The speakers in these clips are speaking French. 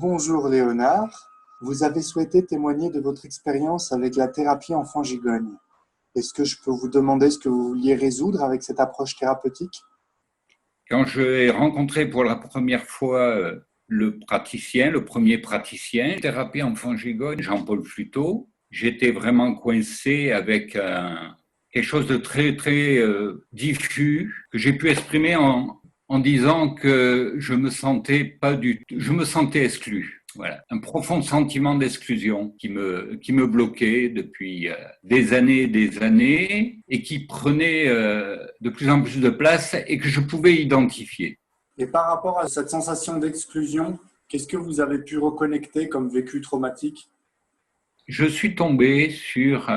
Bonjour Léonard, vous avez souhaité témoigner de votre expérience avec la thérapie enfant-gigogne. Est-ce que je peux vous demander ce que vous vouliez résoudre avec cette approche thérapeutique? Quand j'ai rencontré pour la première fois le premier praticien, thérapie enfant-gigogne, Jean-Paul Fluteau, j'étais vraiment coincé avec quelque chose de très, très diffus que j'ai pu exprimer en disant que je me sentais exclu. Voilà, un profond sentiment d'exclusion qui me bloquait depuis des années et qui prenait de plus en plus de place et que je pouvais identifier. Et par rapport à cette sensation d'exclusion, qu'est-ce que vous avez pu reconnecter comme vécu traumatique? Je suis tombé sur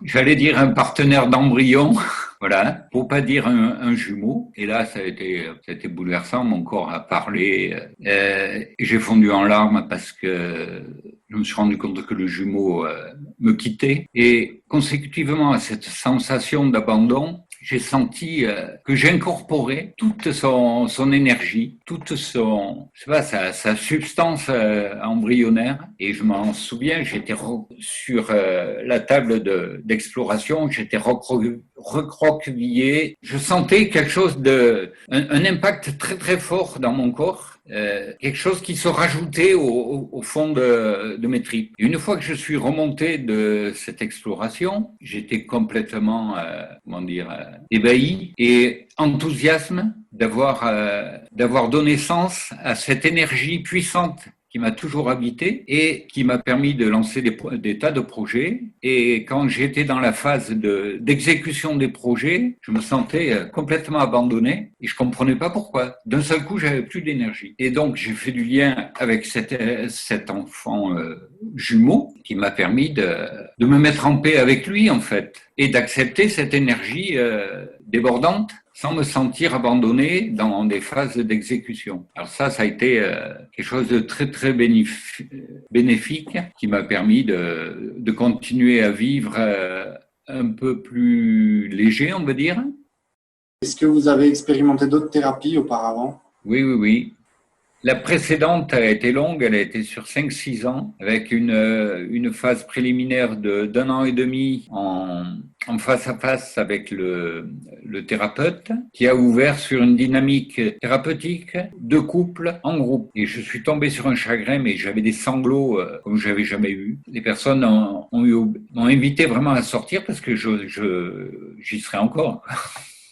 j'allais dire un partenaire d'embryon, voilà, pour pas dire un jumeau. Et là, ça a été bouleversant. Mon corps a parlé. J'ai fondu en larmes parce que je me suis rendu compte que le jumeau me quittait. Et consécutivement à cette sensation d'abandon, j'ai senti que j'incorporais toute son énergie, sa substance embryonnaire. Et je m'en souviens, j'étais sur la table d'exploration, j'étais recroquevillé. Je sentais quelque chose un impact très très fort dans mon corps. Quelque chose qui se rajoutait au fond de mes tripes. Et une fois que je suis remonté de cette exploration, j'étais complètement, ébahi et enthousiasme d'avoir donné sens à cette énergie puissante qui m'a toujours habité et qui m'a permis de lancer des tas de projets. Et quand j'étais dans la phase d'exécution des projets, je me sentais complètement abandonné et je comprenais pas pourquoi. D'un seul coup, j'avais plus d'énergie. Et donc, j'ai fait du lien avec cet enfant jumeau qui m'a permis de me mettre en paix avec lui, en fait, et d'accepter cette énergie débordante sans me sentir abandonné dans des phases d'exécution. Alors ça a été quelque chose de très très bénéfique qui m'a permis de continuer à vivre un peu plus léger, on va dire. Est-ce que vous avez expérimenté d'autres thérapies auparavant? Oui, oui, oui. La précédente a été longue, elle a été sur 5-6 ans, avec une phase préliminaire d'un an et demi en face à face avec le thérapeute, qui a ouvert sur une dynamique thérapeutique de couple en groupe. Et je suis tombé sur un chagrin, mais j'avais des sanglots comme j'avais jamais eu. Les personnes m'ont invité vraiment à sortir parce que j'y serais encore.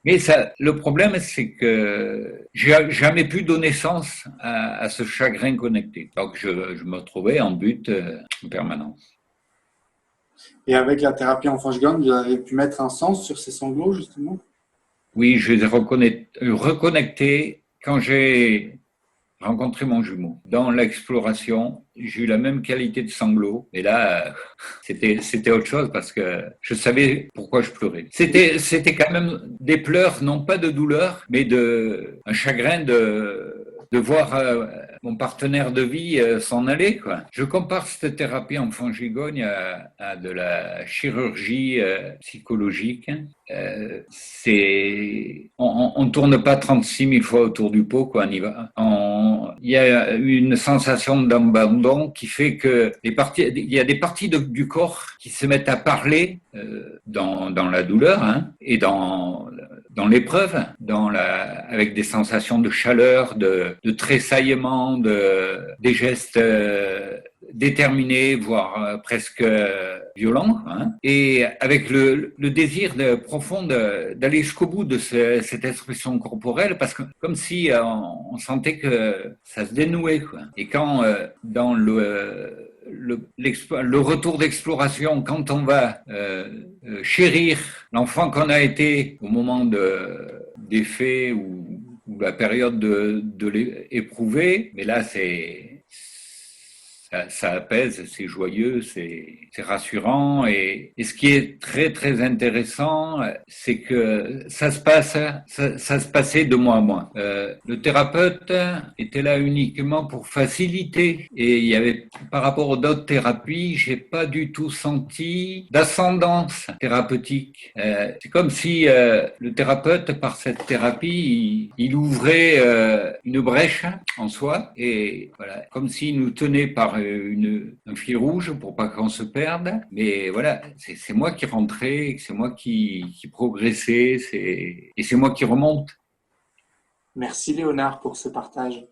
Mais le problème, c'est que j'ai jamais pu donner sens à ce chagrin connecté. Donc, je me trouvais en but en permanence. Et avec la thérapie enfant-gigogne, vous avez pu mettre un sens sur ces sanglots, justement? Oui, je les ai reconnectés quand j'ai rencontré mon jumeau. Dans l'exploration, j'ai eu la même qualité de sanglots. Et là, c'était autre chose parce que je savais pourquoi je pleurais. C'était quand même des pleurs, non pas de douleur, mais un chagrin de voir mon partenaire de vie s'en aller, quoi. Je compare cette thérapie enfant-gigogne à de la chirurgie psychologique. On tourne pas 36 000 fois autour du pot, quoi. Il y a une sensation d'abandon qui fait que il y a des parties du corps qui se mettent à parler dans la douleur, hein, et dans l'épreuve, avec des sensations de chaleur, de tressaillement, des gestes déterminés, voire presque violents, hein, et avec le désir profond d'aller jusqu'au bout de cette expression corporelle, parce que comme si on sentait que ça se dénouait, quoi. Et quand dans le retour d'exploration, quand on va chérir l'enfant qu'on a été au moment des faits ou la période de l'éprouver, mais là ça ça apaise, c'est joyeux, c'est rassurant. Et ce qui est très très intéressant, c'est que ça se passait de mois à mois. Le thérapeute était là uniquement pour faciliter. Et il y avait, par rapport aux d'autres thérapies, j'ai pas du tout senti d'ascendance thérapeutique. C'est comme si le thérapeute, par cette thérapie, il ouvrait une brèche en soi, et voilà, comme s'il nous tenait par un fil rouge pour pas qu'on se perde. Mais voilà, c'est moi qui rentrais, c'est moi qui progressais, et c'est moi qui remonte. Merci Léonard pour ce partage.